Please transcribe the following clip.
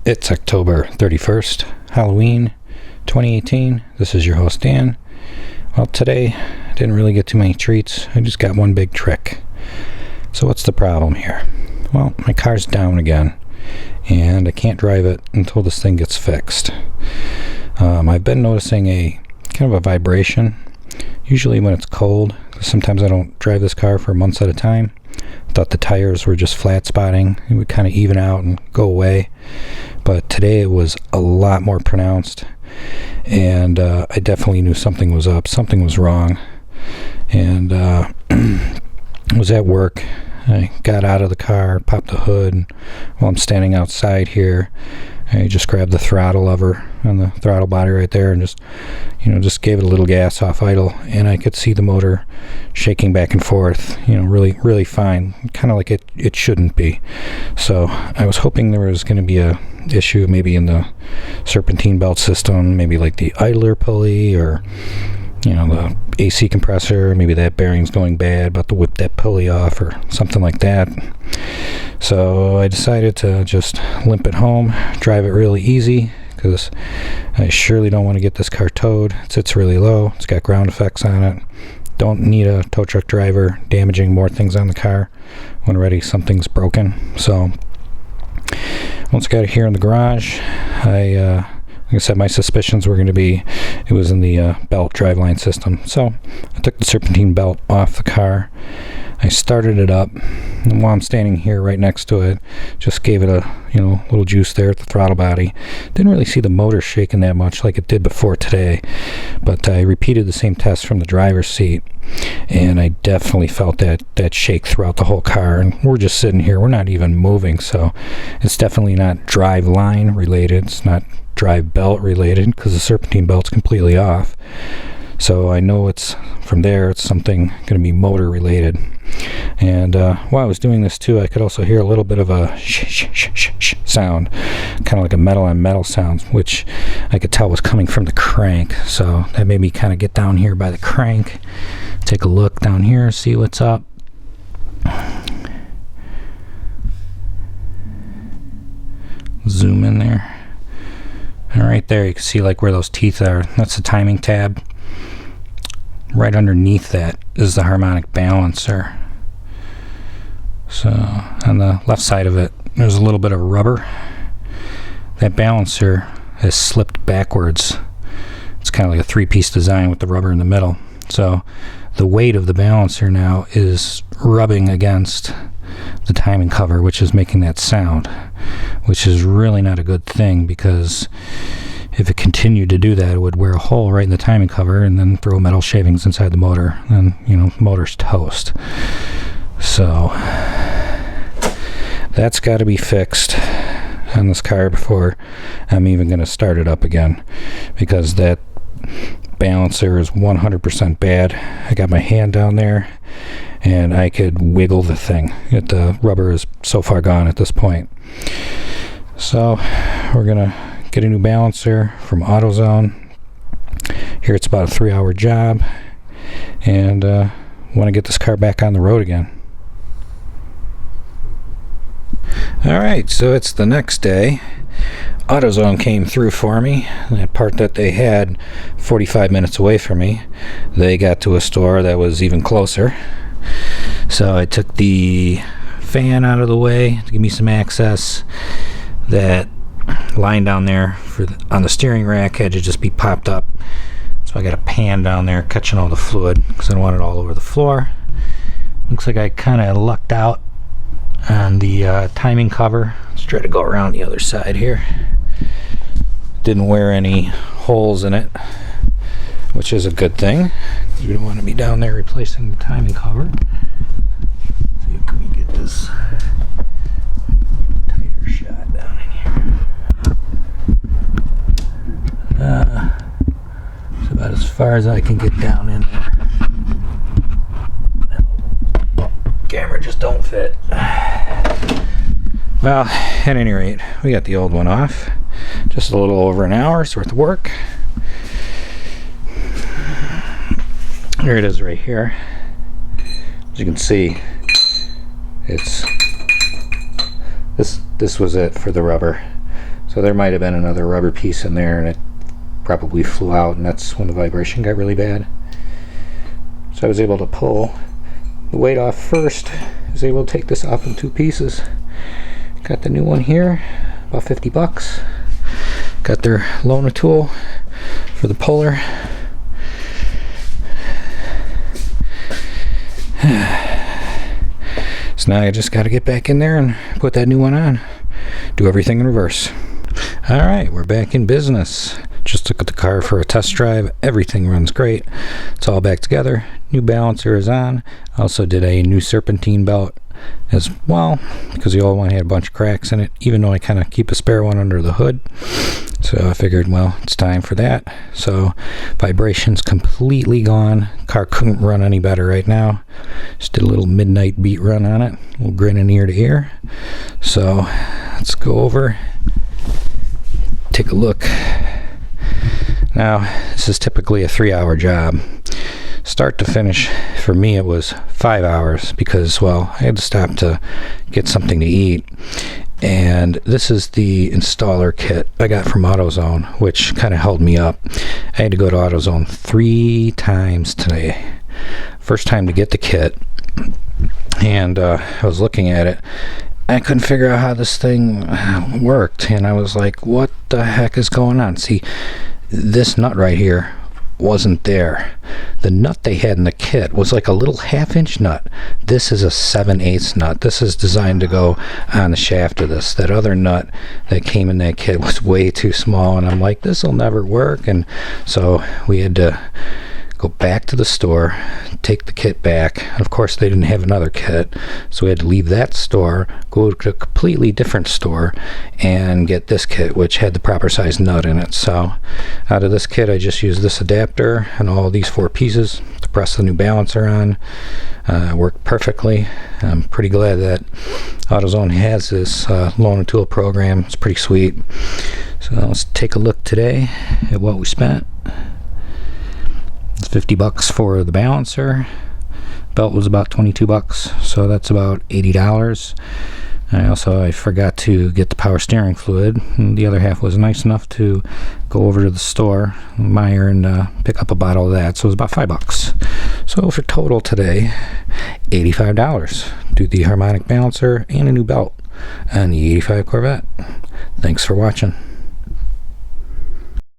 It's October 31st, Halloween 2018. This is your host, Dan. Well, today I didn't really get too many treats. I just got one big trick. So what's the problem here? Well, my car's down again, and I can't drive it until this thing gets fixed. I've been noticing a kind of a vibration, usually when it's cold. Sometimes I don't drive this car for months at a time. I thought the tires were just flat spotting. It would kind of even out and go away. But today it was a lot more pronounced, and I definitely knew something was up. Something was wrong. And I was at work. I got out of the car, popped the hood. While I'm standing outside here, I just grabbed the throttle lever on the throttle body right there and just gave it a little gas off idle, and I could see the motor shaking back and forth, really fine, kind of like it shouldn't be. So I was hoping there was going to be a issue maybe in the serpentine belt system, maybe like the idler pulley or the AC compressor, maybe that bearing's going bad, about to whip that pulley off or something like that. So I decided to just limp it home, drive it really easy, because I surely don't want to get this car towed. It sits really low. It's got ground effects on it. Don't need a tow truck driver damaging more things on the car when already something's broken. So once I got it here in the garage, like I said, my suspicions were going to be it was in the belt driveline system. So I took the serpentine belt off the car. I started it up, and while I'm standing here right next to it, just gave it a little juice there at the throttle body. Didn't really see the motor shaking that much like it did before today, but I repeated the same test from the driver's seat, and I definitely felt that shake throughout the whole car. And we're just sitting here, we're not even moving, so it's definitely not drive line related. It's not drive belt related, because the serpentine belt's completely off. So I know it's something going to be motor related. And while I was doing this too, I could also hear a little bit of a sh sound, kind of like a metal on metal sound, which I could tell was coming from the crank. So that made me kind of get down here by the crank, take a look down here, see what's up. Zoom in there. And right there you can see like where those teeth are. That's the timing tab. Right underneath that is the harmonic balancer. So on the left side of it, there's a little bit of rubber. That balancer has slipped backwards. It's kind of like a three-piece design with the rubber in the middle. So the weight of the balancer now is rubbing against the timing cover, which is making that sound, which is really not a good thing, because if it continued to do that, it would wear a hole right in the timing cover and then throw metal shavings inside the motor, and the motor's toast. So that's got to be fixed on this car before I'm even going to start it up again, because that balancer is 100% bad. I got my hand down there and I could wiggle the thing. The rubber is so far gone at this point. So we're gonna get a new balancer from AutoZone. Here it's about a 3-hour job, and want to get this car back on the road again. Alright, so it's the next day. AutoZone came through for me. That part that they had 45 minutes away from me, they got to a store that was even closer. So I took the fan out of the way to give me some access. That line down there on the steering rack had to just be popped up. So I got a pan down there catching all the fluid, because I don't want it all over the floor. Looks like I kind of lucked out on the timing cover. Let's try to go around the other side here. Didn't wear any holes in it, which is a good thing. You don't want to be down there replacing the timing cover. See, can we get this tighter shot down in here? It's about as far as I can get down in there. No, camera just don't fit. Well, at any rate, we got the old one off. Just a little over an hour's worth of work. Here it is right here. As you can see, it's this was it for the rubber. So there might have been another rubber piece in there, and it probably flew out, and that's when the vibration got really bad. So I was able to pull the weight off first. I was able to take this off in 2 pieces. Got the new one here, about 50 bucks. Got their loaner tool for the puller. So now I just got to get back in there and put that new one on. Do everything in reverse. Alright, we're back in business. Just took the car for a test drive. Everything runs great. It's all back together. New balancer is on. Also did a new serpentine belt as well, because the old one had a bunch of cracks in it, even though I kind of keep a spare one under the hood. So I figured, well, it's time for that. So vibration's completely gone. Car couldn't run any better right now. Just did a little midnight beat run on it. A little grinning ear to ear. So let's go over, take a look. Now, this is typically a 3-hour job. Start to finish, for me, it was 5 hours because, well, I had to stop to get something to eat. And this is the installer kit I got from AutoZone, which kind of held me up. I had to go to AutoZone 3 times today. First time to get the kit, and I was looking at it. I couldn't figure out how this thing worked, and I was like, what the heck is going on? See, this nut right here wasn't there. The nut they had in the kit was like a little 1/2-inch nut. This is a 7/8 nut. This is designed to go on the shaft of this. That other nut that came in that kit was way too small, and I'm like, this will never work. And so we had to go back to the store, take the kit back. And of course, they didn't have another kit, so we had to leave that store, go to a completely different store, and get this kit, which had the proper size nut in it. So out of this kit, I just used this adapter and all these 4 pieces to press the new balancer on. Worked perfectly. I'm pretty glad that AutoZone has this loaner tool program. It's pretty sweet. So let's take a look today at what we spent. It's 50 bucks for the balancer. Belt was about 22 bucks, so that's about $80. I forgot to get the power steering fluid, and the other half was nice enough to go over to the store, Meijer, and pick up a bottle of that, so it was about 5 bucks. So for total today, $85. Do the harmonic balancer and a new belt on the '85 Corvette. Thanks for watching.